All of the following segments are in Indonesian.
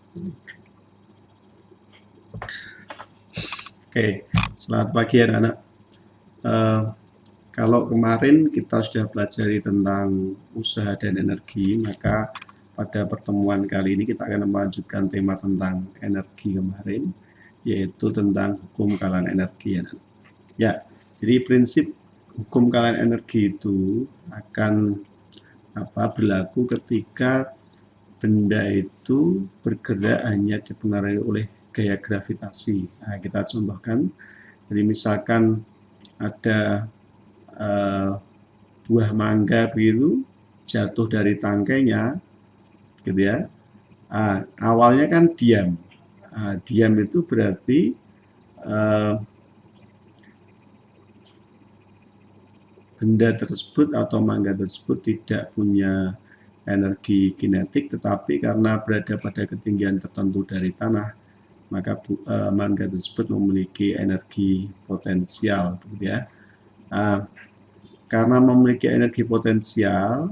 Oke, selamat pagi anak-anak. Kalau kemarin kita sudah pelajari tentang usaha dan energi, maka pada pertemuan kali ini kita akan melanjutkan tema tentang energi kemarin, yaitu tentang hukum kalahan energi. Ya, jadi prinsip hukum kalahan energi itu akan berlaku ketika benda itu bergerak hanya dipengaruhi oleh gaya gravitasi. Nah, kita contohkan, jadi misalkan ada buah mangga biru jatuh dari tangkainya, gitu ya. Awalnya kan diam. Diam itu berarti benda tersebut atau mangga tersebut tidak punya energi kinetik, tetapi karena berada pada ketinggian tertentu dari tanah, maka mangga tersebut memiliki energi potensial, gitu ya. Karena memiliki energi potensial,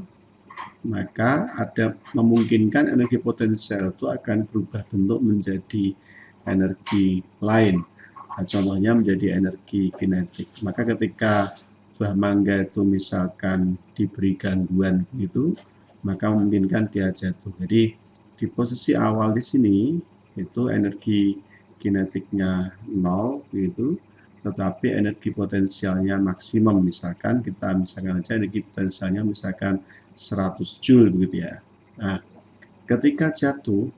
maka ada memungkinkan energi potensial itu akan berubah bentuk menjadi energi lain. Nah, contohnya menjadi energi kinetik. Maka ketika buah mangga itu misalkan diberi gangguan begitu, maka memungkinkan dia jatuh. Jadi di posisi awal di sini itu energi kinetiknya 0 begitu, tetapi energi potensialnya maksimum. Misalkan kita aja energi potensialnya misalkan 100 Joule begitu ya. Nah, ketika jatuh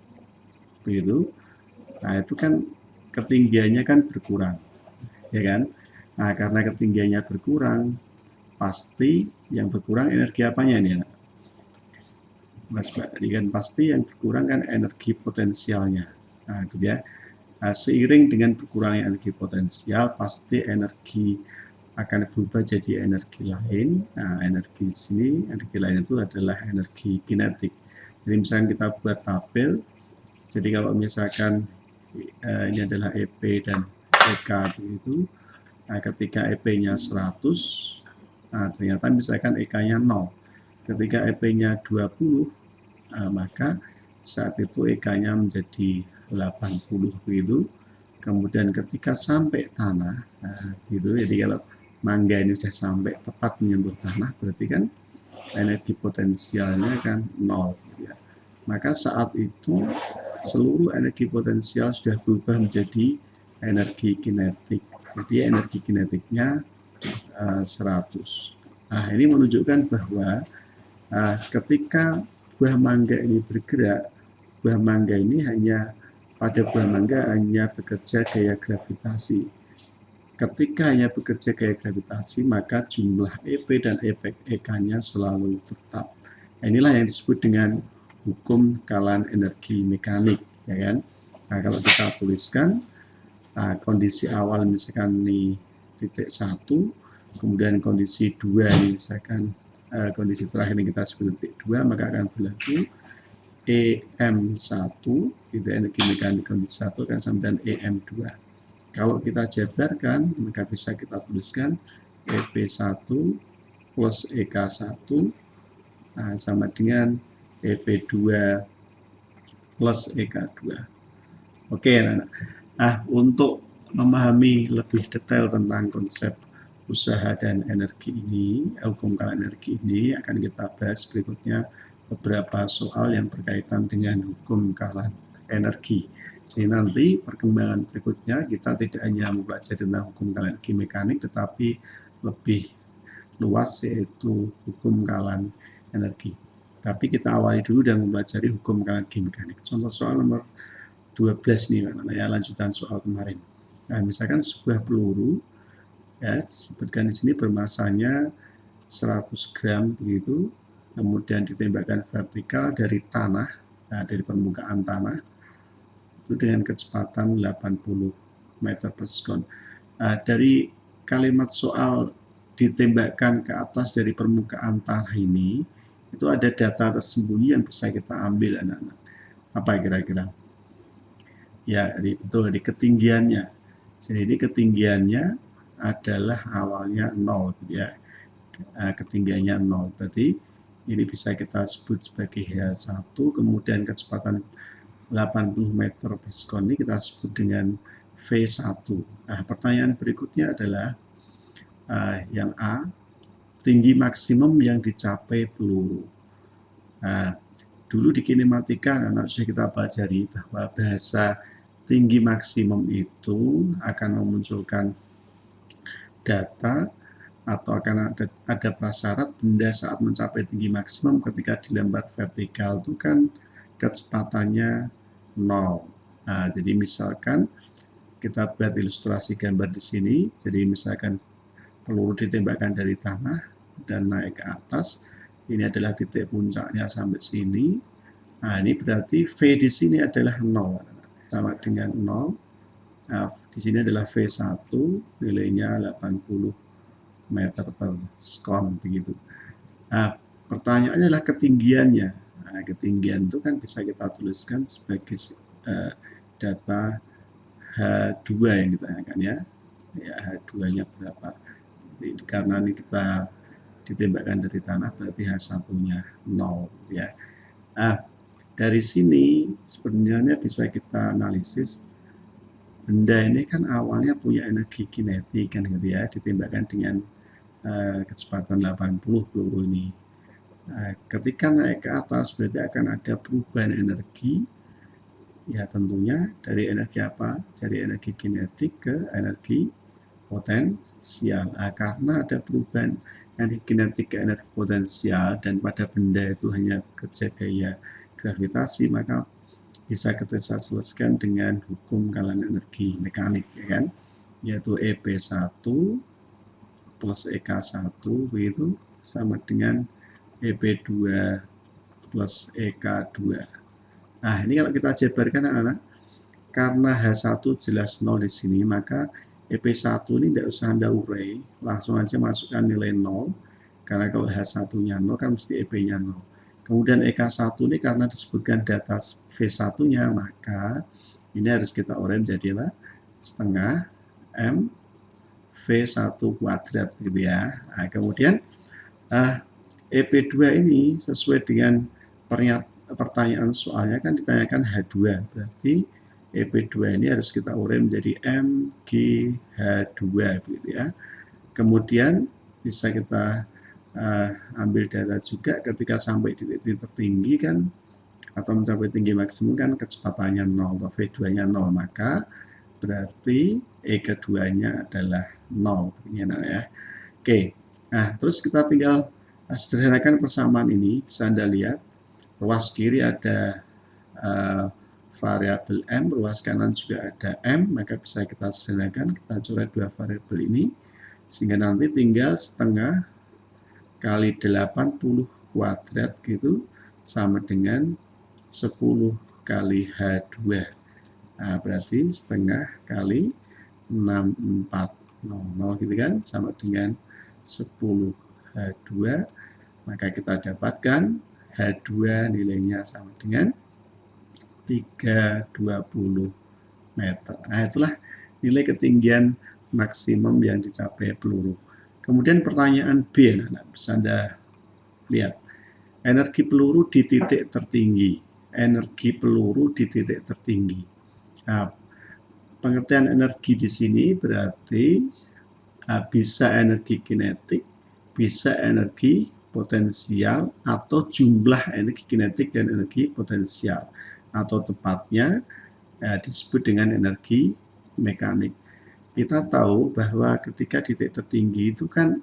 begitu, nah itu kan ketinggiannya kan berkurang, ya kan? Nah, karena ketinggiannya berkurang, pasti yang berkurang energi apanya nih, anak? Mas Pak, kan pasti yang berkurang kan energi potensialnya. Nah, gitu ya. Nah, seiring dengan berkurangnya energi potensial, pasti energi akan berubah jadi energi lain. Nah, energi sini, energi lain itu adalah energi kinetik. Jadi misalkan kita buat tabel, jadi kalau misalkan ini adalah EP dan EK begitu, nah ketika EP-nya 100, nah ternyata misalkan EK-nya 0. Ketika EP-nya 20, maka saat itu EK-nya menjadi 80 begitu. Kemudian ketika sampai tanah, nah, gitu. Jadi kalau mangga ini sudah sampai tepat menyentuh tanah, berarti kan energi potensialnya kan 0. Gitu ya. Maka saat itu seluruh energi potensial sudah berubah menjadi energi kinetik. Jadi energi kinetiknya 100. Nah, ini menunjukkan bahwa ketika buah mangga ini bergerak, buah mangga ini pada buah mangga hanya bekerja gaya gravitasi. Ketika hanya bekerja gaya gravitasi, maka jumlah EP dan efek EK-nya selalu tetap. Inilah yang disebut dengan hukum kalahan energi mekanik, ya kan? Nah, kalau kita tuliskan kondisi awal misalkan di titik 1, kemudian kondisi 2 ini misalkan kondisi terakhir ini kita sebut titik 2, maka akan berlaku EM1, itu energi mekanik kondisi 1 akan sama dengan EM2. Kalau kita jabarkan, maka bisa kita tuliskan EP1 plus EK1 sama dengan EP2 plus EK2. Oke, nah, untuk memahami lebih detail tentang konsep usaha dan energi ini, hukum kalahan energi ini akan kita bahas berikutnya beberapa soal yang berkaitan dengan hukum kalahan energi. Jadi nanti perkembangan berikutnya kita tidak hanya mempelajari tentang hukum kalahan energi mekanik, tetapi lebih luas yaitu hukum kalahan energi. Tapi kita awali dulu dan mempelajari hukum kalahan energi mekanik. Contoh soal nomor 12 nih, ya, lanjutan soal kemarin. Nah, misalkan sebuah peluru, ya, disebutkan di sini bermasanya 100 gram begitu, kemudian ditembakkan vertikal dari tanah, nah, dari permukaan tanah, itu dengan kecepatan 80 meter per sekon. Nah, dari kalimat soal ditembakkan ke atas dari permukaan tanah ini, itu ada data tersembunyi yang bisa kita ambil, anak-anak. Apa kira-kira? Ya, betul, di ketinggiannya. Jadi ini ketinggiannya adalah awalnya 0, ya. Ketinggiannya 0. Berarti ini bisa kita sebut sebagai H1, kemudian kecepatan 80 meter per sekon ini kita sebut dengan V1. Nah, pertanyaan berikutnya adalah yang A, tinggi maksimum yang dicapai peluru. Nah, dulu di kinematika anak sudah kita pelajari bahwa bahasa tinggi maksimum itu akan memunculkan data atau akan ada prasyarat benda saat mencapai tinggi maksimum ketika dilempar vertikal itu kan kecepatannya 0. Nah, jadi misalkan kita buat ilustrasi gambar di sini. Jadi misalkan peluru ditembakkan dari tanah dan naik ke atas. Ini adalah titik puncaknya sampai sini. Nah, ini berarti V di sini adalah 0. Sama dengan 0. Nah, di sini adalah V1, nilainya 80 meter per sekon begitu. Nah, pertanyaannya adalah ketinggiannya. Nah, ketinggian itu kan bisa kita tuliskan sebagai data H2 yang ditanyakan ya. Ya, H2-nya berapa? Karena ini kita ditembakkan dari tanah berarti H1-nya 0 ya. Nah, dari sini sebenarnya bisa kita analisis benda ini kan awalnya punya energi kinetik kan gitu ya, ditembakkan dengan kecepatan 80 peluru ini. Ketika naik ke atas berarti akan ada perubahan energi, ya tentunya dari energi apa? Dari energi kinetik ke energi potensial. Karena ada perubahan energi kinetik ke energi potensial dan pada benda itu hanya kerja gaya gravitasi, maka bisa kita selesaikan dengan hukum kalian energi mekanik, ya kan? Yaitu EP1 plus EK1 begitu sama dengan EP2 plus EK2. Nah, ini kalau kita jabarkan anak-anak, karena H1 jelas 0 di sini, maka EP1 ini tidak usah Anda urai, langsung aja masukkan nilai 0, karena kalau H1-nya 0 kan mesti EP-nya 0. Kemudian EK1 ini karena disebutkan data V1-nya, maka ini harus kita urai menjadi setengah M V1 kuadrat gitu ya. Nah, kemudian EP2 ini sesuai dengan pertanyaan soalnya kan ditanyakan H2, berarti EP2 ini harus kita urai menjadi MGH2 gitu ya. Kemudian bisa kita ambil data juga ketika sampai di titik tertinggi kan atau mencapai tinggi maksimum kan kecepatannya 0 atau V2-nya 0, maka berarti E keduanya adalah 0 ini ya. Oke. Nah, terus kita tinggal sederhanakan persamaan ini. Bisa Anda lihat ruas kiri ada variabel M, ruas kanan juga ada M, maka bisa kita sederhanakan, kita coret dua variabel ini sehingga nanti tinggal setengah kali 80 kuadrat gitu sama dengan 10 kali H2. Nah, berarti setengah kali 6400 gitu kan, sama dengan 10 H2, maka kita dapatkan H2 nilainya sama dengan 320 meter. Nah, itulah nilai ketinggian maksimum yang dicapai peluru. Kemudian pertanyaan B, nah, bisa Anda lihat. Energi peluru di titik tertinggi. Energi peluru di titik tertinggi. Nah, pengertian energi di sini berarti bisa energi kinetik, bisa energi potensial, atau jumlah energi kinetik dan energi potensial, atau tepatnya disebut dengan energi mekanik. Kita tahu bahwa ketika titik tertinggi itu kan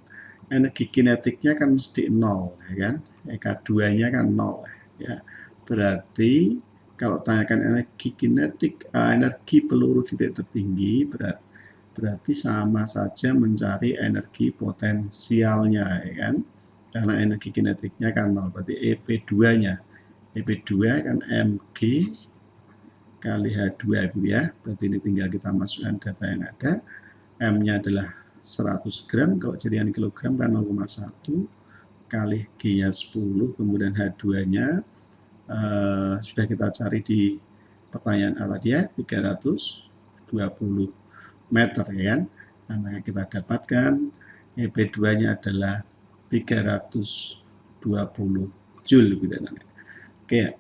energi kinetiknya kan mesti 0, ya kan? EK2-nya kan 0, ya. Berarti kalau tanyakan energi kinetik, energi peluru titik tertinggi berarti sama saja mencari energi potensialnya, ya kan? Karena energi kinetiknya kan 0, berarti EP2-nya. EP2 kan mg kali H2 gitu ya. Berarti ini tinggal kita masukkan data yang ada. M-nya adalah 100 gram, kalau jadian kilogram kan 0,1 kali G-nya 10, kemudian H2-nya sudah kita cari di pertanyaan apa dia 320 meter ya kan. Nah, maka kita dapatkan EP2-nya adalah 320 Joule gitu. Oke.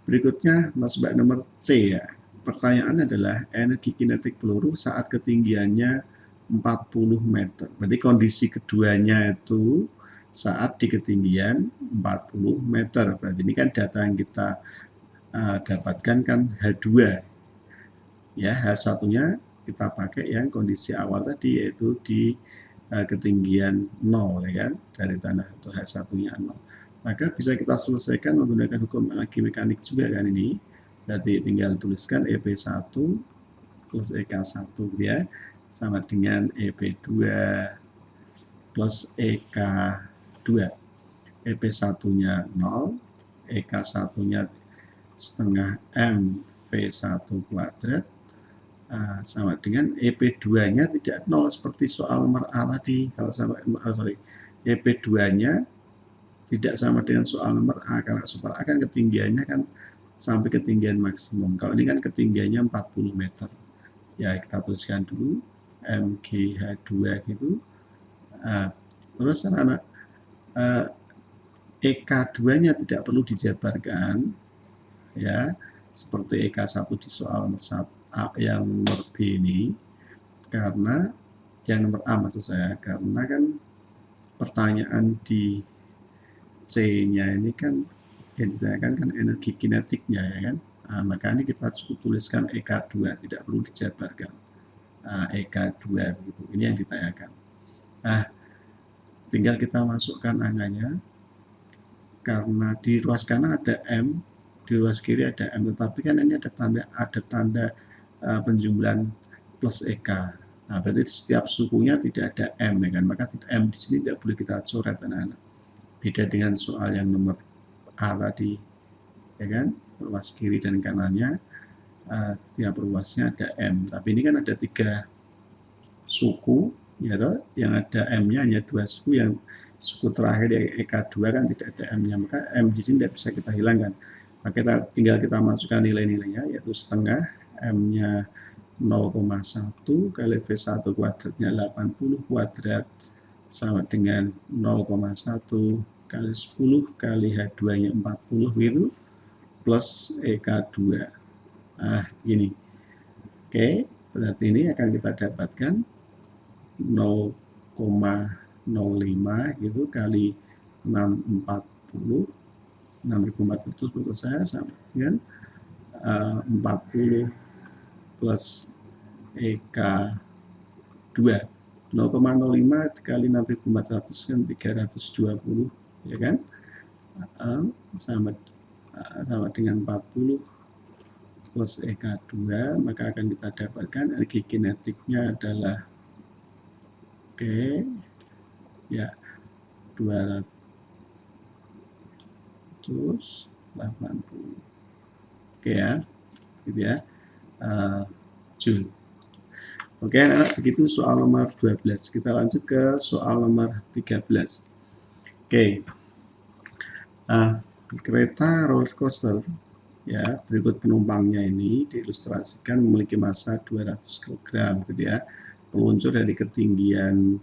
Berikutnya masuk nomor C ya. Pertanyaan adalah energi kinetik peluru saat ketinggiannya 40 meter. Berarti kondisi keduanya itu saat di ketinggian 40 meter. Berarti ini kan data yang kita dapatkan kan H2. Ya, H1-nya kita pakai yang kondisi awal tadi, yaitu di ketinggian 0 ya kan, dari tanah atau H1-nya 0. Maka bisa kita selesaikan menggunakan hukum energi mekanik juga kan ini. Berarti tinggal tuliskan EP1 plus EK1 ya, sama dengan EP2 plus EK2. EP1-nya 0, EK1-nya setengah M V1 kuadrat, sama dengan EP2-nya tidak 0 seperti soal nomor A tadi. Kalau sama EP2-nya tidak sama dengan soal nomor A, karena soal A kan ketinggiannya kan sampai ketinggian maksimum. Kalau ini kan ketinggiannya 40 meter. Ya, kita tuliskan dulu MGH2 gitu. Terus anak-anak, EK2-nya tidak perlu dijabarkan ya, seperti EK1 di soal nomor 1 yang nomor B ini, karena yang nomor A maksud saya, karena kan pertanyaan di C-nya ini kan yang ditanyakan kan energi kinetiknya ya kan. Maka ini kita cukup tuliskan EK2, tidak perlu dijabarkan. EK2 begitu. Ini yang ditanyakan. Tinggal kita masukkan angkanya, karena di ruas kanan ada M, di ruas kiri ada M, tetapi kan ini ada tanda penjumlahan plus EK. Nah, berarti setiap sukunya tidak ada M ya kan, maka M di sini tidak boleh kita coret anak-anak. Beda dengan soal yang nomor A tadi, ya kan, ruas kiri dan kanannya setiap ruasnya ada M. Tapi ini kan ada 3 suku, ya toh, yang ada M-nya hanya 2 suku, yang suku terakhir yang EK2 kan tidak ada M-nya, maka M di sini tidak bisa kita hilangkan. Maka tinggal kita masukkan nilai-nilainya, yaitu setengah M-nya 0,1 kali V1 kuadratnya 80 kuadrat sama dengan 0,1 kali 10 kali H2-nya 40 gitu, plus EK2. Ini. Oke, berarti ini akan kita dapatkan 0,05 gitu kali 640, 6.400 menurut saya sama dengan 40 plus EK2. 0,05 kali 6.400 kan 320 ya kan, sama dengan 40 plus EK2, maka akan kita dapatkan energi kinetiknya adalah ya 280 ya, gitu ya, Joule. Oke, anak-anak, begitu soal nomor 12. Kita lanjut ke soal nomor 13. Kereta roller coaster ya, berikut penumpangnya ini diilustrasikan memiliki massa 200 kg gitu ya, meluncur dari ketinggian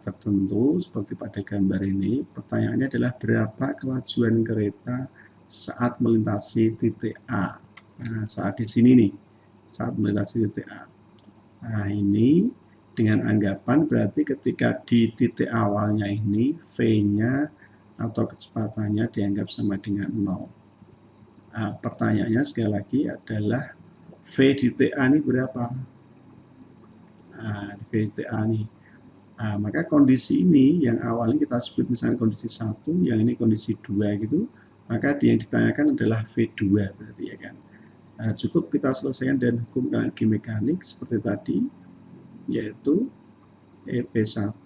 tertentu seperti pada gambar ini. Pertanyaannya adalah berapa kelajuan kereta saat melintasi titik A. Saat di sini nih, saat melintasi titik A. Ini dengan anggapan berarti ketika di titik awalnya ini V-nya atau kecepatannya dianggap sama dengan 0. Pertanyaannya sekali lagi adalah V di titik A ini berapa? V di titik A ini. Maka kondisi ini yang awalnya kita sebut misalnya kondisi 1, yang ini kondisi 2 gitu, maka yang ditanyakan adalah V2 berarti ya kan. Cukup kita selesaikan dengan hukum energi mekanik seperti tadi, yaitu EP1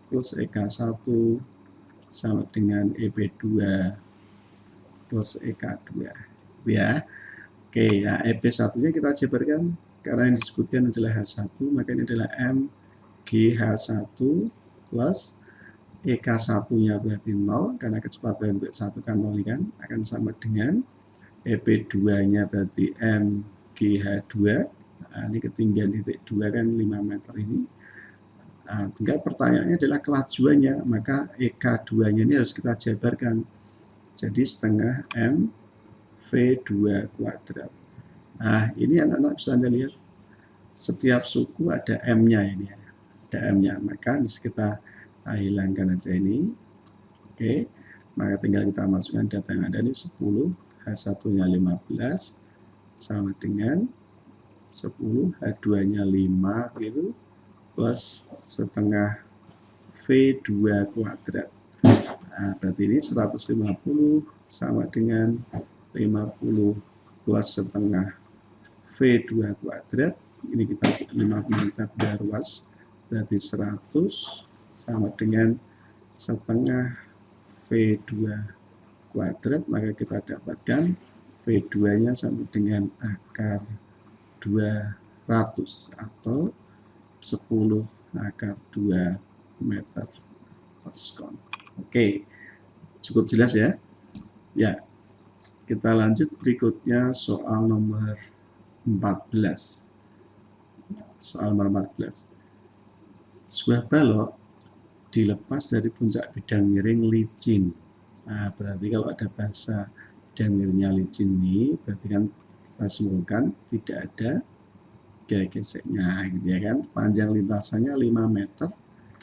plus EK1 sama dengan EP2 plus EK2 ya. Oke, nah EP1-nya kita jabarkan karena yang disebutkan adalah H1, maka ini adalah M GH1 plus EK1-nya berarti 0, karena kecepatan V1 kan 0 kan, akan sama dengan EP2-nya berarti MGH2. Ini ketinggian titik 2 kan 5 meter ini. Tinggal pertanyaannya adalah kelajuannya, maka EK2-nya ini harus kita jabarkan. Jadi setengah M V2 kuadrat. Nah, ini anak-anak bisa Anda lihat, setiap suku ada M-nya ini ya. Ada M-nya, maka bisa kita hilangkan aja ini. Oke, maka tinggal kita masukkan data yang ada ini 10, H1-nya 15, sama dengan 10, H2-nya 5 gitu, plus setengah V2 kuadrat. Nah, berarti ini 150 sama dengan 50 plus setengah V2 kuadrat. Ini kita 50 kita perluas, berarti 100 sama dengan setengah V2 kuadrat, maka kita dapatkan V2-nya sama dengan akar 200 atau 10 akar 2 meter per sekon. Oke, cukup jelas ya? Ya, kita lanjut berikutnya soal nomor 14. Soal nomor 14. Sebuah balok dilepas dari puncak bidang miring licin. Nah, berarti kalau ada bahasa bidang miringnya licin ini, berarti kan kita simpulkan tidak ada geseknya, gitu ya kan. Panjang lintasannya 5 meter,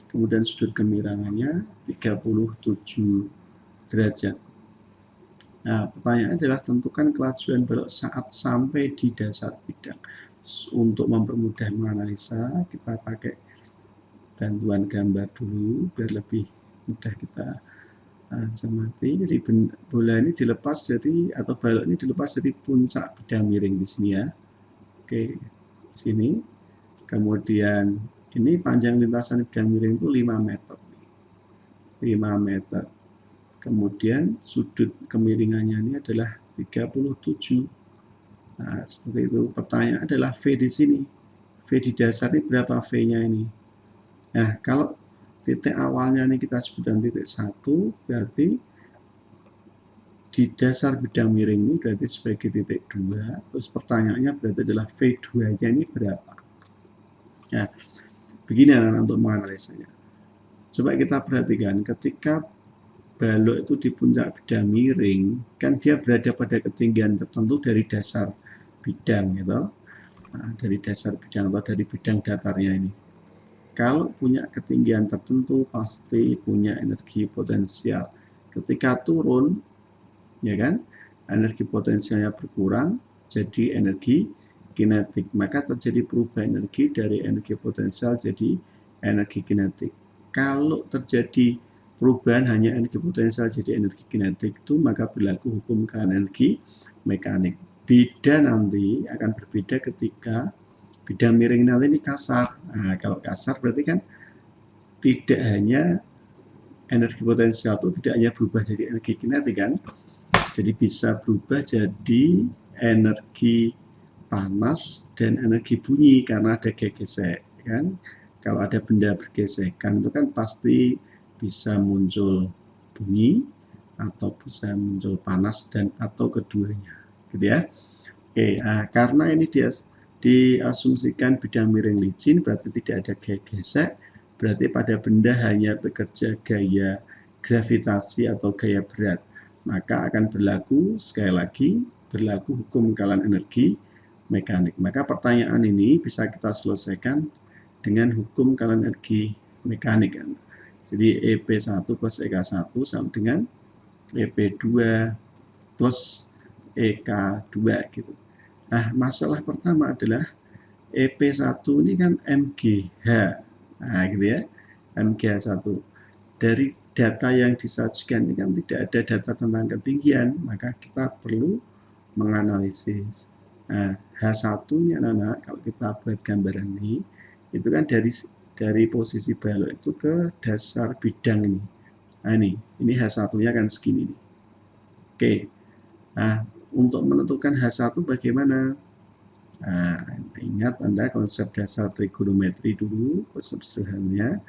kemudian sudut kemiringannya 37 derajat. Nah, pertanyaan adalah tentukan kelajuan balok saat sampai di dasar bidang. Untuk mempermudah menganalisa, kita pakai bantuan gambar dulu biar lebih mudah kita cermati. Jadi bola ini dilepas dari, atau balok ini dilepas dari puncak bidang miring di sini ya. Oke, sini. Kemudian ini panjang lintasan bidang miring itu 5 meter. 5 meter. Kemudian sudut kemiringannya ini adalah 37. Nah, seperti itu. Pertanyaan adalah V di sini. V di dasar ini berapa V-nya ini? Nah, kalau titik awalnya ini kita sebutkan titik 1, berarti di dasar bidang miring ini berarti sebagai titik 2. Terus pertanyaannya berarti adalah V2-nya ini berapa? Ya, begini untuk menganalisanya. Coba kita perhatikan ketika balok itu di puncak bidang miring, kan dia berada pada ketinggian tertentu dari dasar bidang, gitu. Nah, dari dasar bidang atau dari bidang datarnya ini. Kalau punya ketinggian tertentu, pasti punya energi potensial. Ketika turun, ya kan, energi potensialnya berkurang, jadi energi kinetik. Maka terjadi perubahan energi dari energi potensial jadi energi kinetik. Kalau terjadi perubahan hanya energi potensial jadi energi kinetik itu, maka berlaku hukum kekanan energi mekanik. Beda nanti akan berbeda ketika bidang miring nanti ini kasar. Nah, kalau kasar berarti kan tidak hanya energi potensial itu tidak hanya berubah jadi energi kinetik kan, jadi bisa berubah jadi energi panas dan energi bunyi karena ada gesek kan. Kalau ada benda bergesekan itu kan pasti bisa muncul bunyi atau bisa muncul panas dan atau keduanya, gitu ya. Oke, nah, karena ini dia diasumsikan bidang miring licin berarti tidak ada gaya gesek, berarti pada benda hanya bekerja gaya gravitasi atau gaya berat, maka akan berlaku sekali lagi berlaku hukum kekalan energi mekanik. Maka pertanyaan ini bisa kita selesaikan dengan hukum kekalan energi mekanik kan. Jadi EP1 plus EK1 sama dengan EP2 plus EK2 gitu. Nah, masalah pertama adalah EP1 ini kan MGH. Nah, gitu ya. MGH1. Dari data yang disajikan ini kan tidak ada data tentang ketinggian, maka kita perlu menganalisis. Nah, H1 ini anak-anak, kalau kita buat gambaran ini, itu kan dari posisi balok itu ke dasar bidang ini. Nah, ini H1-nya kan segini nih. Oke. Nah, untuk menentukan H1 bagaimana? Nah, ingat Anda konsep dasar trigonometri dulu, konsep sederhananya.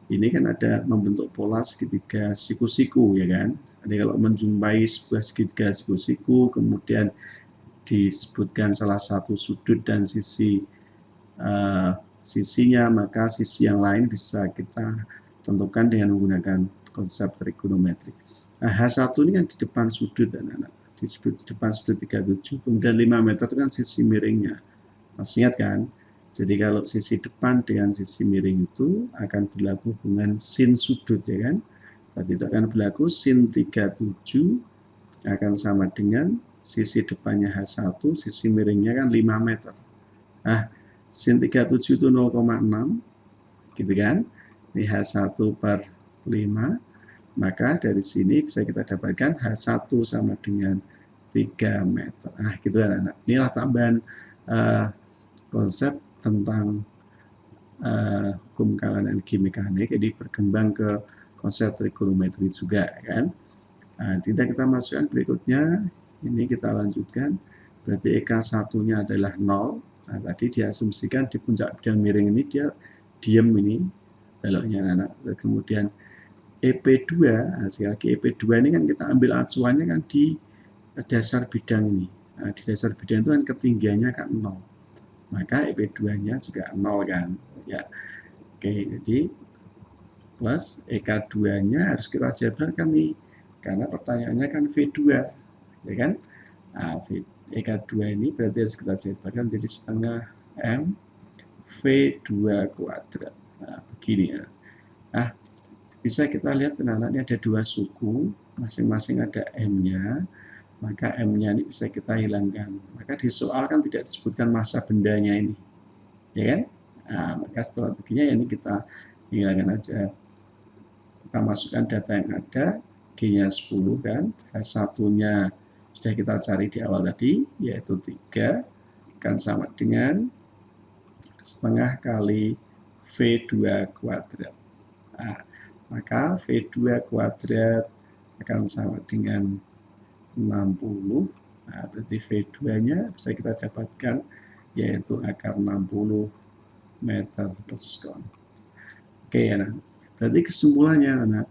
Ini kan ada membentuk pola segitiga siku-siku, ya kan? Jadi kalau menjumpai sebuah segitiga siku-siku, kemudian disebutkan salah satu sudut dan sisinya, maka sisi yang lain bisa kita tentukan dengan menggunakan konsep trigonometri. Nah, H1 ini kan di depan sudut, anak-anak. Disebut di depan sudut 37, kemudian 5 meter itu kan sisi miringnya. Masih ingat kan? Jadi kalau sisi depan dengan sisi miring itu akan berlaku hubungan sin sudut, ya kan? Berarti itu akan berlaku sin 37 akan sama dengan sisi depannya H1, sisi miringnya kan 5 meter. Nah, sin 37 itu 0,6, gitu kan? Ini H1 per 5, maka dari sini bisa kita dapatkan H1 sama dengan 3 meter. Nah, gitu kan anak. Inilah tambahan konsep tentang hukum kalan energi mekanik, jadi berkembang ke konsep trigonometri juga, kan? Nah, kita masukkan berikutnya, ini kita lanjutkan, berarti EK1-nya adalah 0. Nah, tadi diasumsikan di puncak bidang miring ini dia diem ini beloknya anak. Kemudian EP2, nah, sekali lagi EP2 ini kan kita ambil acuannya kan di dasar bidang ini. Nah, di dasar bidang itu kan ketinggiannya kan 0. Maka EP2-nya juga 0 kan. Ya. Oke, jadi plus EK2-nya harus kita jabarkan nih. Karena pertanyaannya kan V2, ya kan? Nah, EK2 ini berarti harus kita jabarkan jadi setengah M V2 kuadrat. Nah, begini ya. Nah, bisa kita lihat anak-anak ini ada dua suku, masing-masing ada M-nya, maka M-nya ini bisa kita hilangkan. Maka di soal kan tidak disebutkan massa bendanya ini, ya kan? Nah, maka strateginya ini kita hilangkan aja. Kita masukkan data yang ada, G-nya 10 kan, H1-nya sudah kita cari di awal tadi, yaitu 3, akan sama dengan setengah kali V2 kuadrat. Nah, maka V2 kuadrat akan sama dengan 60. Nah, berarti V2-nya bisa kita dapatkan yaitu akar 60 meter per sekon. Oke, ya, nah. Berarti kesimpulannya, anak,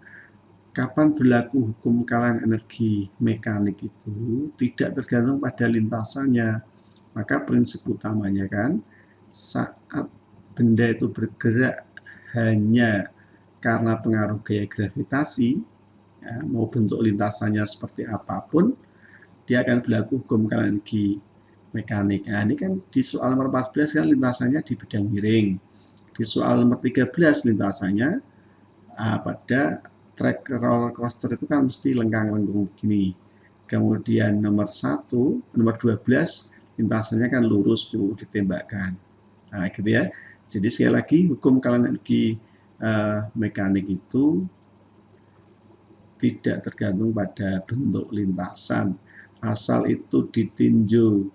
kapan berlaku hukum kalan energi mekanik itu tidak tergantung pada lintasannya. Maka prinsip utamanya kan, saat benda itu bergerak hanya karena pengaruh gaya gravitasi, ya, mau bentuk lintasannya seperti apapun, dia akan berlaku hukum kalan energi mekanik. Nah, ini kan di soal nomor 14 kan lintasannya di bidang miring. Di soal nomor 13 lintasannya pada trek roller coaster itu kan mesti lengkang-lengkung begini. Kemudian nomor 12 lintasannya kan lurus, peluru ditembakkan. Nah, gitu ya. Jadi sekali lagi hukum kalan energi mekanik itu tidak tergantung pada bentuk lintasan, asal itu ditinjau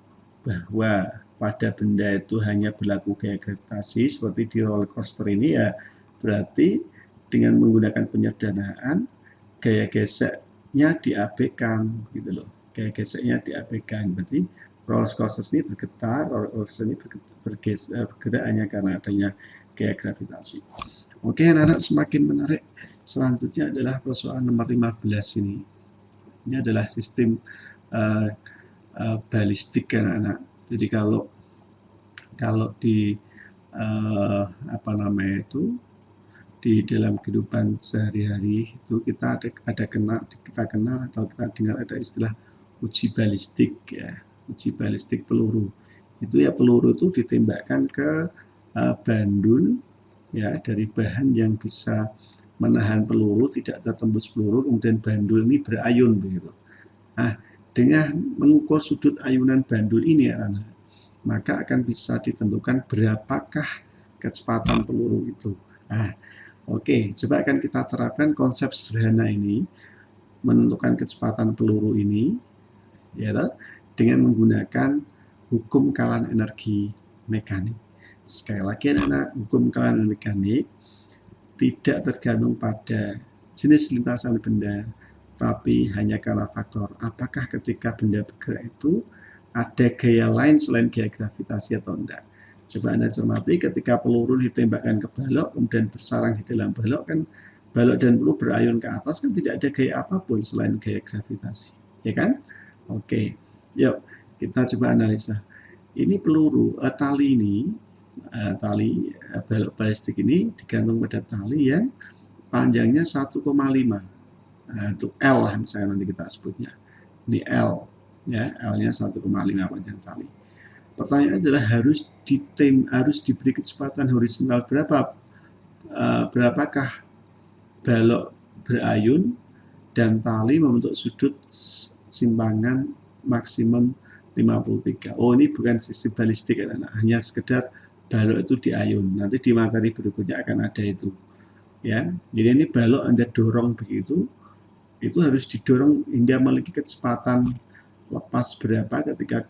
bahwa pada benda itu hanya berlaku gaya gravitasi seperti di roller coaster ini, ya berarti dengan menggunakan penyederhanaan gaya geseknya diabaikan, gitu loh. Gaya geseknya diabaikan, berarti roller coaster ini bergetar, roller coaster ini bergerak hanya karena adanya gaya gravitasi. Oke, anak-anak, semakin menarik. Selanjutnya adalah persoalan nomor 15 ini. Ini adalah sistem balistik, anak-anak. Jadi kalau di di dalam kehidupan sehari-hari itu kita kenal atau kita dengar ada istilah uji balistik, ya, uji balistik peluru. Itu ya peluru itu ditembakkan ke bandul, ya, dari bahan yang bisa menahan peluru, tidak tertembus peluru, kemudian bandul ini berayun begitu. Nah, dengan mengukur sudut ayunan bandul ini, ya, maka akan bisa ditentukan berapakah kecepatan peluru itu. Nah, oke, coba akan kita terapkan konsep sederhana ini, menentukan kecepatan peluru ini, ya, dengan menggunakan hukum kalan energi mekanik. Sekali lagi, anak-anak, hukum kalan energi mekanik tidak tergantung pada jenis lintasan benda, tapi hanya karena faktor apakah ketika benda bergerak itu ada gaya lain selain gaya gravitasi atau tidak. Coba Anda cermati ketika peluru ditembakkan ke balok, kemudian bersarang di dalam balok, kan balok dan peluru berayun ke atas, kan tidak ada gaya apapun selain gaya gravitasi, ya kan? Oke, yuk kita coba analisa. Ini peluru, tali ini, tali balok balistik ini digantung pada tali yang panjangnya 1,5. Nah, itu L lah misalnya nanti kita sebutnya. Ini L, ya, L-nya 1,5 panjang tali. Pertanyaannya adalah harus diberi kecepatan horizontal berapakah balok berayun dan tali membentuk sudut simpangan maksimum 53. Oh, ini bukan sistem balistik ya, hanya sekedar balok itu diayun. Nanti di materi berikutnya akan ada itu. Ya, jadi ini balok Anda dorong begitu, itu harus didorong hingga memiliki kecepatan lepas berapa ketika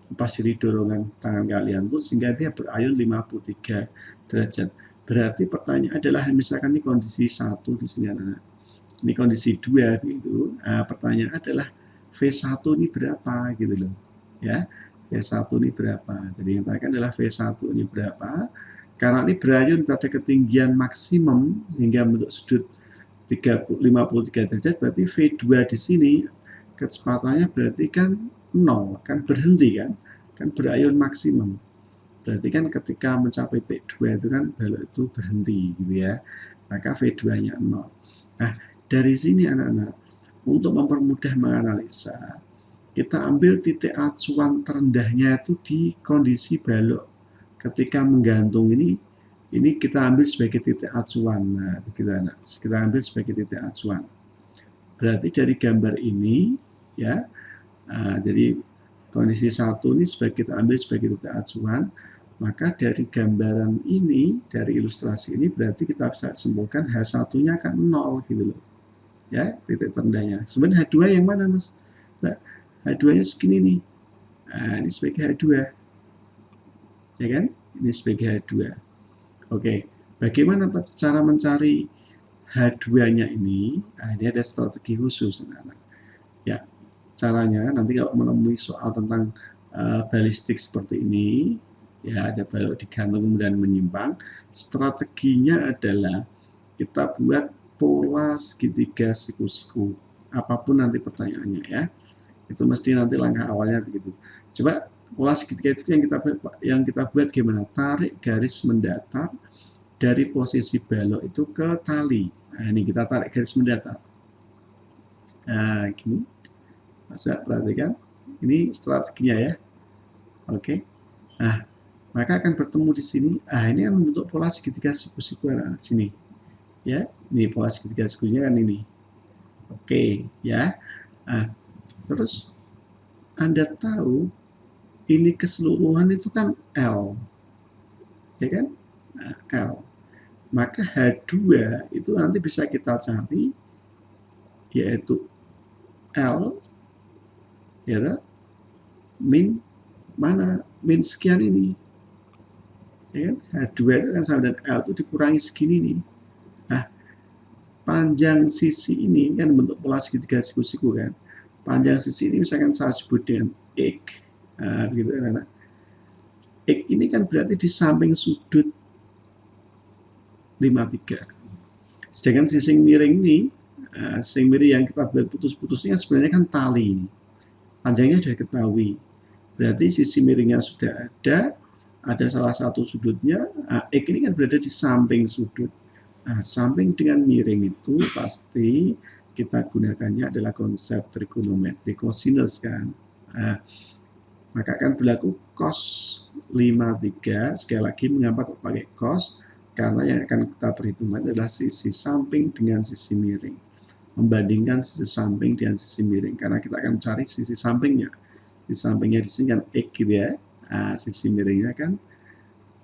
lepas dari dorongan tangan kalian tuh sehingga dia berayun 53 derajat. Berarti pertanyaan adalah misalkan ini kondisi 1 di sini anak-anak. Ini kondisi 2 gitu. Nah, pertanyaan adalah V1 ini berapa gitu loh. Ya. V1 ini berapa? Jadi yang terakhir adalah V1 ini berapa? Karena ini berayun pada ketinggian maksimum hingga bentuk sudut 53 derajat, berarti V2 di sini kecepatannya berarti kan 0, kan berhenti kan berayun maksimum. Berarti kan ketika mencapai T2 itu kan balok itu berhenti gitu ya. Maka V2-nya 0. Nah, dari sini anak-anak, untuk mempermudah menganalisa, kita ambil titik acuan terendahnya itu di kondisi balok ketika menggantung ini kita ambil sebagai titik acuan. Nah, begitu anak. Kita ambil sebagai titik acuan. Berarti dari gambar ini ya, jadi kondisi 1 ini kita ambil sebagai titik acuan, maka dari gambaran ini, dari ilustrasi ini berarti kita bisa simpulkan H1-nya kan 0 gitu loh. Ya, titik terendahnya. Sebenarnya H2 yang mana, Mas? Nah, H2-nya segini nih. Nah, ini sebagai H2. Ya kan? Ini sebagai H2. Oke. Bagaimana cara mencari H2-nya ini? Nah, ini ada strategi khusus, anak-anak. Ya, caranya nanti kalau menemui soal tentang balistik seperti ini, ya ada balok digantung kemudian menyimpang, strateginya adalah kita buat pola segitiga siku-siku, apapun nanti pertanyaannya ya, itu mesti nanti langkah awalnya begitu. Coba pola segitiga itu yang kita buat gimana? Tarik garis mendatar dari posisi balok itu ke tali. Nah, ini kita tarik garis mendatar. Nah, gini. Mas perhatikan, ini strateginya ya. Oke. Nah, maka akan bertemu di sini. Ini yang membentuk pola segitiga siku-siku anak sini. Ya, ini pola segitiga sikunya kan ini. Oke, ya. Nah, terus Anda tahu ini keseluruhan itu kan L. Ya kan? Nah, L. Maka H2 itu nanti bisa kita cari yaitu L ya kan? Min mana? Min sekian ini. Ya kan? H2 itu kan sama dengan L itu dikurangi segini nih. Nah, panjang sisi ini kan bentuk pola segitiga siku-siku kan. Panjang sisi ini misalkan saya sebut dengan X. Nah, begitu kan. X ini kan berarti di samping sudut 53. Sedangkan sisi miring ini, sisi miring yang kita buat putus-putusnya sebenarnya kan tali. Panjangnya sudah ketahui. Berarti sisi miringnya sudah ada salah satu sudutnya. X ini kan berada di samping sudut. Nah, samping dengan miring itu pasti kita gunakannya adalah konsep trigonometri kosinus kan. Nah, maka akan berlaku cos 53. Sekali lagi mengapa kok pakai cos? Karena yang akan kita perhitungkan adalah sisi samping dengan sisi miring. Membandingkan sisi samping dengan sisi miring. Karena kita akan cari sisi sampingnya. Di sampingnya di sini kan X gitu ya. Nah, sisi miringnya kan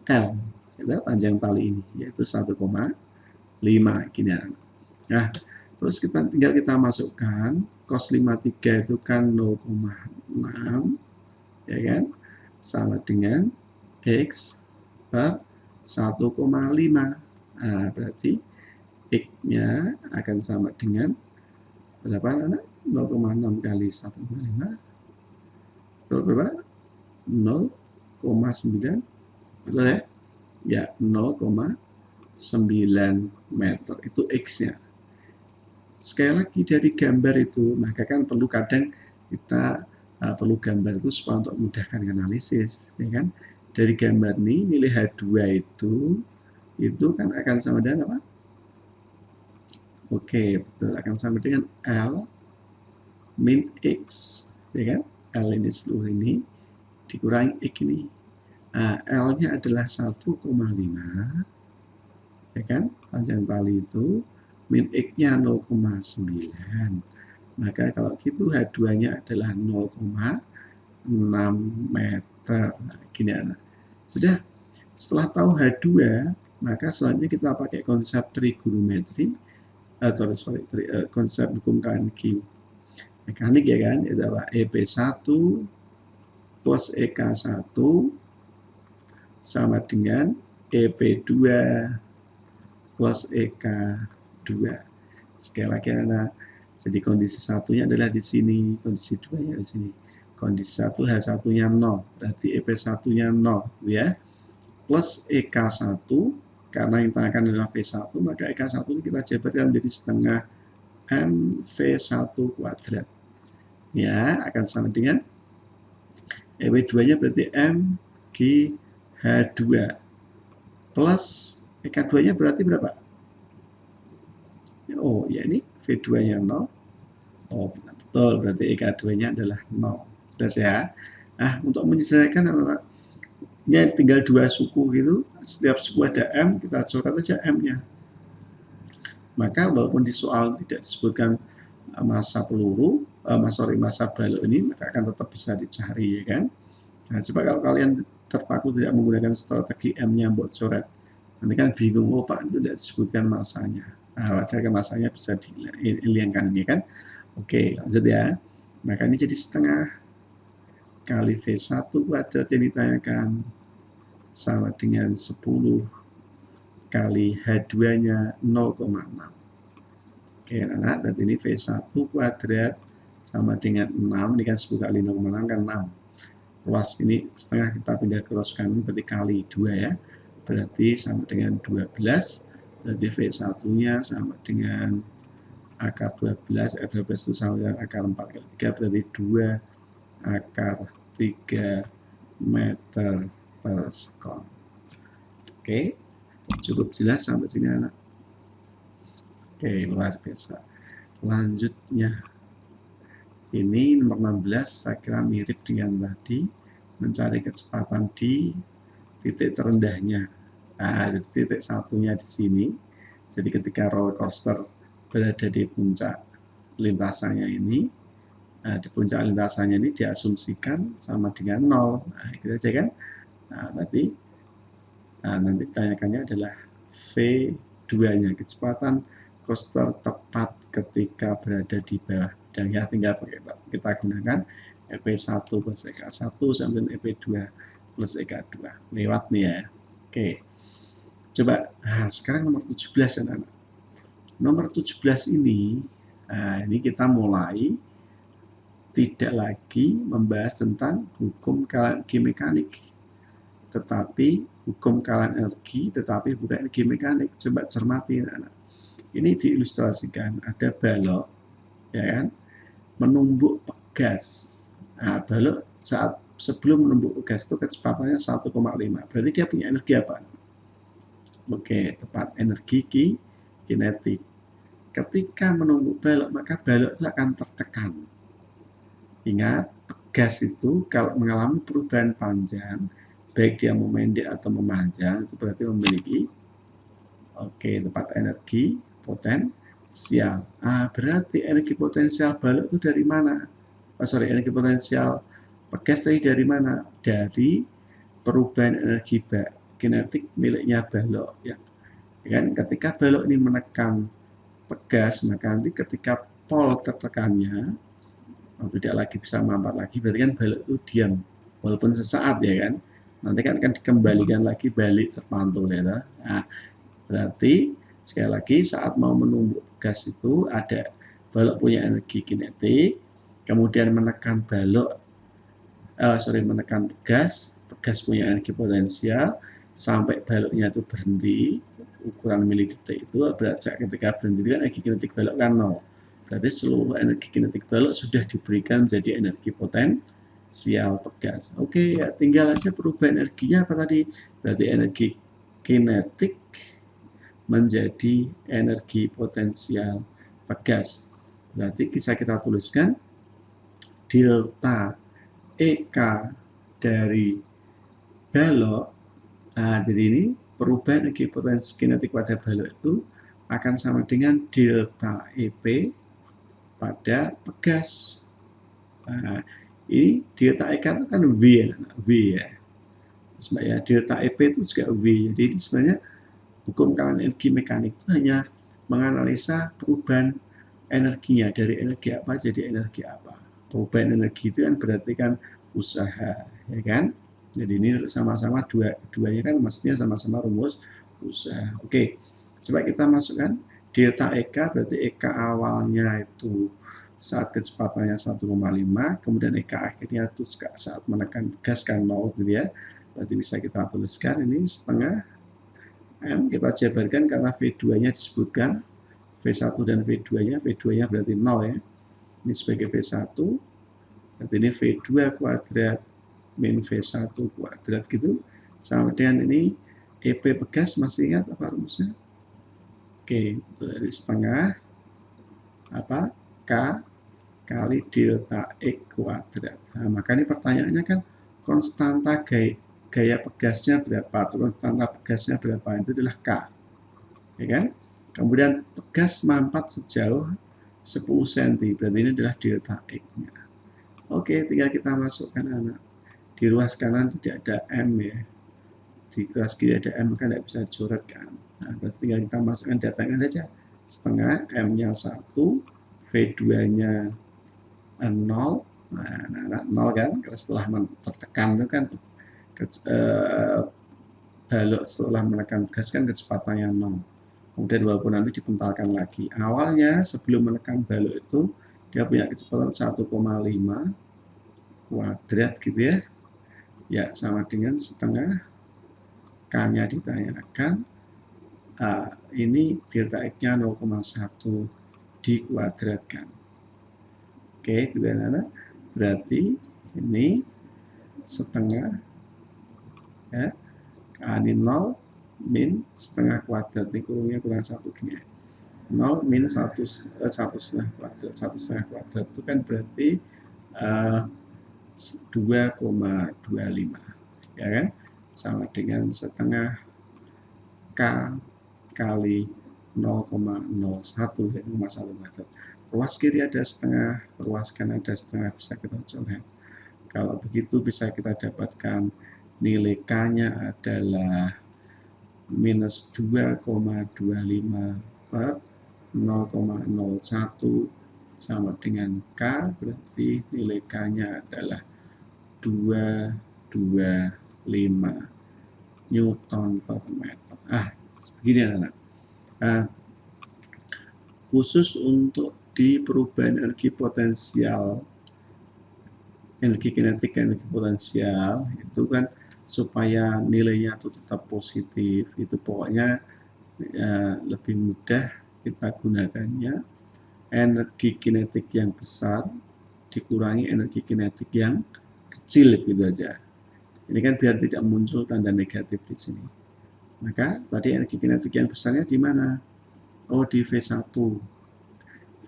L. Gitu, panjang tali ini yaitu 1,5 gini ya. Nah, terus tinggal kita masukkan cos 53 itu kan 0,6 ya kan, sama dengan X per 1,5. Nah, berarti X-nya akan sama dengan berapa anak? 0,6 kali 1,5 itu berapa? 0,9 betul ya? Ya, 0,9 meter itu X-nya. Sekali lagi dari gambar itu, maka kan perlu kadang kita perlu gambar itu supaya untuk memudahkan analisis, ya kan? Dari gambar ini nilai H2 itu kan akan sama dengan apa? Oke, betul, akan sama dengan L min X, ya kan? L ini seluruh ini dikurangi X ini. Nah, L-nya adalah 1,5, ya kan? Panjang tali itu, min X-nya 0,9. Maka kalau gitu H2-nya adalah 0,6 meter. Nah, gini anak. Sudah, setelah tahu H2, maka selanjutnya kita pakai konsep trigonometri, atau konsep hukum KNQ mekanik, ya kan, itu adalah EP1 plus EK1 sama dengan EP2 plus EK2. Sekali lagi anak, jadi kondisi satunya adalah di sini, kondisi 2-nya di sini. Kondisi 1 H1-nya 0, berarti EP1-nya 0, ya. Plus EK1, karena yang tanyakan adalah V1, maka EK1 ini kita jabarkan menjadi setengah MV1 kuadrat. Ya, akan sama dengan EW2-nya berarti MGH2 plus EK2-nya berarti berapa? Oh, ya ini V2-nya 0. Oh, betul, berarti EK2-nya adalah 0. Sudah ya. Nah, untuk menyederhanakan anak-anak, ini tinggal dua suku gitu, setiap suku ada M, kita coret aja M-nya. Maka walaupun di soal tidak disebutkan massa peluru, massa balok ini, maka akan tetap bisa dicari, ya kan? Nah, coba kalau kalian terpaku tidak menggunakan strategi M-nya buat coret, nanti kan bingung, oh Pak, itu tidak disebutkan masanya. Nah, padahal masanya bisa dihilangkan, ya kan? Oke, lanjut ya. Maka ini jadi setengah kali V1 kuadrat yang ditanyakan sama dengan 10 kali H2-nya 0,6. Oke, anak, berarti ini V1 kuadrat sama dengan 6, ini kan 10 kali 0,6 kan 6. Ruas ini setengah kita pindah ke ruas kanan, berarti kali 2 ya. Berarti sama dengan 12, berarti V1-nya sama dengan akar 12, akar 12 itu sama dengan akar 4 kali 3, berarti 2 akar 3 meter per sekon. Oke, cukup jelas sampai sini anak. Oke, luar biasa. Lanjutnya, ini nomor 16, saya kira mirip dengan tadi, mencari kecepatan di titik terendahnya. Nah, titik satunya di sini. Jadi ketika roller coaster berada di puncak lintasannya ini, di puncak lintasannya ini diasumsikan sama dengan 0. Nah, gitu aja kan. Nah, berarti nanti tanyakannya adalah V2-nya, kecepatan coaster tepat ketika berada di bawah. Dan ya tinggal kita gunakan EP1 plus EK1 sampai EP2 plus EK2. Lewat nih ya. Oke. Coba, nah sekarang nomor 17 ya anak. Nomor 17 ini, nah ini kita mulai tidak lagi membahas tentang hukum energi mekanik, tetapi hukum kalan energi, tetapi bukan energi mekanik. Coba cermati anak. Ini diilustrasikan, ada balok, ya kan, menumbuk pegas. Nah, balok saat sebelum menumbuk pegas itu kecepatannya 1,5. Berarti dia punya energi apa? Oke, tepat, energi kinetik. Ketika menumbuk balok, maka balok itu akan tertekan. Ingat, pegas itu kalau mengalami perubahan panjang, baik dia memendek atau memanjang, itu berarti memiliki tepat energi potensial. Berarti energi potensial balok itu dari mana? Energi potensial pegas tadi dari mana? Dari perubahan energi kinetik miliknya balok. Ya. Kan? Ketika balok ini menekan pegas, maka nanti ketika pol tertekannya tidak lagi bisa mampat lagi, berarti kan balok itu diam, walaupun sesaat ya kan. Nanti kan akan dikembalikan lagi balik terpantul ya. Nah, berarti sekali lagi saat mau menumbuk gas itu ada balok punya energi kinetik, kemudian menekan menekan gas punya energi potensial sampai baloknya itu berhenti, ukuran milidetik itu berarti ketika berhenti kan energi kinetik balok kan 0. Berarti seluruh energi kinetik balok sudah diberikan menjadi energi potensial pegas. Oke, ya tinggal aja perubahan energinya apa tadi? Berarti energi kinetik menjadi energi potensial pegas. Berarti bisa kita tuliskan delta EK dari balok. Nah, jadi ini perubahan energi potensi kinetik pada balok itu akan sama dengan delta EP pada pegas. Nah, ini delta EK itu kan V ya. Sebenarnya delta EP itu juga V. Jadi ini sebenarnya hukum kawan energi mekanik itu hanya menganalisa perubahan energinya dari energi apa jadi energi apa. Perubahan energi itu kan berarti kan usaha, ya kan? Jadi ini sama-sama duanya kan maksudnya sama-sama rumus usaha. Oke, coba kita masukkan delta EK, berarti EK awalnya itu saat kecepatannya 1,5, kemudian EK akhirnya itu saat menekan gas kan 0 gitu ya. Berarti bisa kita tuliskan ini setengah M, kita jabarkan karena V2-nya disebutkan V1 dan V2-nya, V2-nya berarti 0 ya. Ini sebagai V1, berarti ini V2 kuadrat min V1 kuadrat gitu. Sama dengan ini EP pegas, masih ingat apa rumusnya? Oke, itu dari setengah apa K kali delta X kuadrat. Nah, maka ini pertanyaannya kan konstanta gaya pegasnya berapa? Konstanta pegasnya berapa? Itu adalah K. Ya kan? Kemudian pegas mampat sejauh 10 cm, berarti ini adalah delta X-nya. Oke, tinggal kita masukkan anak. Di ruas kanan tidak ada M ya. Di ruas kiri ada M, kan tidak bisa coret kan. Nah, berarti tinggal kita masukkan datanya saja. Setengah, M-nya 1, V2-nya 0. Nah, 0 kan, setelah tertekan itu kan balok setelah menekan gas kan kecepatannya 0. Kemudian walaupun nanti dipentalkan lagi. Awalnya sebelum menekan balok itu dia punya kecepatan 1,5 kuadrat gitu ya. Ya sama dengan setengah K-nya ditanyakan. Ini delta X-nya 0,1 dikuadratkan. Oke, gimana? Berarti ini setengah ya, K ini 0 min setengah kuadrat, ini kurungnya kurang 1 gini ya. 0 min 1 setengah kuadrat. 1 setengah kuadrat itu kan berarti 2,25 ya kan, sama dengan setengah K kali 0,01 yaitu 0,1 meter. Ruas kiri ada setengah, ruas kanan ada setengah, bisa kita coret. Kalau begitu bisa kita dapatkan nilai K-nya adalah minus 2,25 per 0,01 sama dengan K, berarti nilai K-nya adalah 225 Newton per meter. Begini anak. Khusus untuk di perubahan energi potensial, energi kinetik, energi potensial itu kan supaya nilainya itu tetap positif, itu pokoknya lebih mudah kita gunakannya energi kinetik yang besar dikurangi energi kinetik yang kecil gitu aja. Ini kan biar tidak muncul tanda negatif di sini. Maka tadi energi kinetik yang besarnya di mana? Oh, di V1.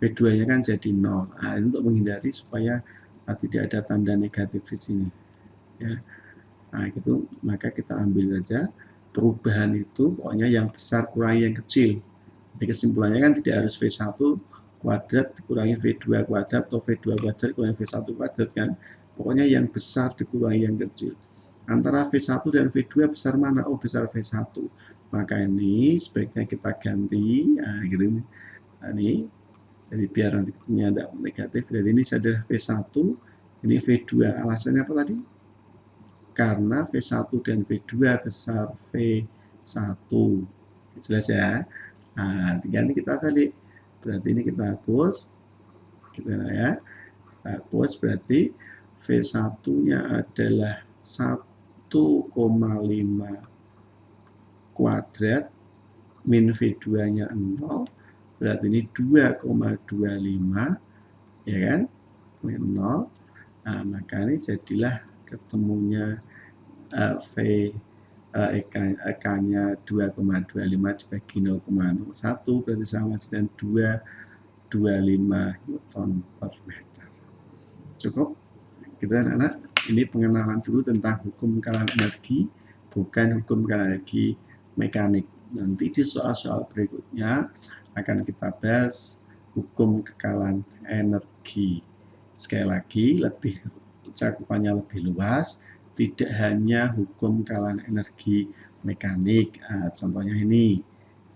V2-nya kan jadi 0. Nah, ini untuk menghindari supaya tidak ada tanda negatif di sini. Ya. Nah, itu maka kita ambil saja perubahan itu pokoknya yang besar kurangi yang kecil. Jadi kesimpulannya kan tidak harus V1 kuadrat dikurangi V2 kuadrat atau V2 kuadrat dikurangi V1 kuadrat kan. Pokoknya yang besar dikurangi yang kecil. Antara V1 dan V2 besar mana? Oh, besar V1. Maka ini sebaiknya kita ganti. Nah, gitu. Nah, ini jadi biar nanti ada negatif. Jadi ini adalah V1, ini V2. Alasannya apa tadi? Karena V1 dan V2 besar V1. Jelas ya? Nah, tinggal ini kita balik. Berarti ini kita hapus. Gitu ya. Kita hapus berarti V1-nya adalah 1,5 kuadrat min V2-nya 0. Berarti ini 2,25 ya kan? Min 0. Nah, maka ini jadilah ketemunya V EK-nya 2,25 dibagi 0,01 berarti sama dengan 225 Newton per meter. Cukup? Gitu anak-anak. Ini pengenalan dulu tentang hukum kekalahan energi, bukan hukum kekalahan energi mekanik. Nanti di soal-soal berikutnya akan kita bahas hukum kekalahan energi. Sekali lagi, lebih cakupannya lebih luas, tidak hanya hukum kekalahan energi mekanik. Contohnya ini.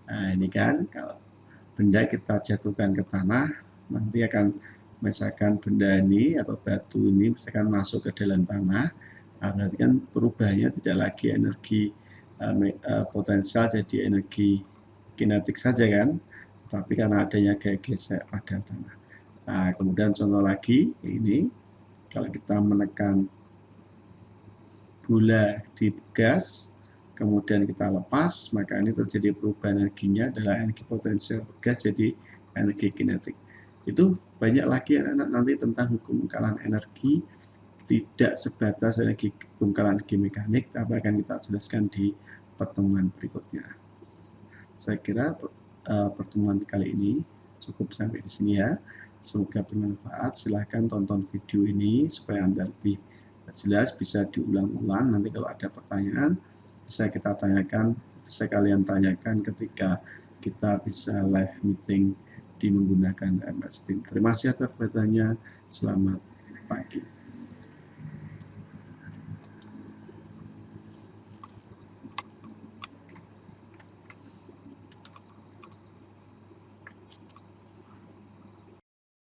Ini kan kalau benda kita jatuhkan ke tanah, nanti akan misalkan benda ini atau batu ini misalkan masuk ke dalam tanah, berarti kan perubahannya tidak lagi energi potensial jadi energi kinetik saja kan, tapi karena adanya gaya gesek pada tanah. Nah, kemudian contoh lagi ini, kalau kita menekan bola di gas, kemudian kita lepas, maka ini terjadi perubahan energinya adalah energi potensial gas jadi energi kinetik. Itu banyak lagi anak-anak nanti tentang hukum kekalahan energi, tidak sebatas energi hukum kekalahan energi mekanik, tapi akan kita jelaskan di pertemuan berikutnya. Saya kira pertemuan kali ini cukup sampai di sini ya. Semoga bermanfaat. Silahkan tonton video ini supaya Anda lebih jelas, bisa diulang-ulang. Nanti kalau ada pertanyaan bisa kita tanyakan, bisa kalian tanyakan ketika kita bisa live meeting di menggunakan MS Teams. Terima kasih atas perhatiannya. Selamat pagi.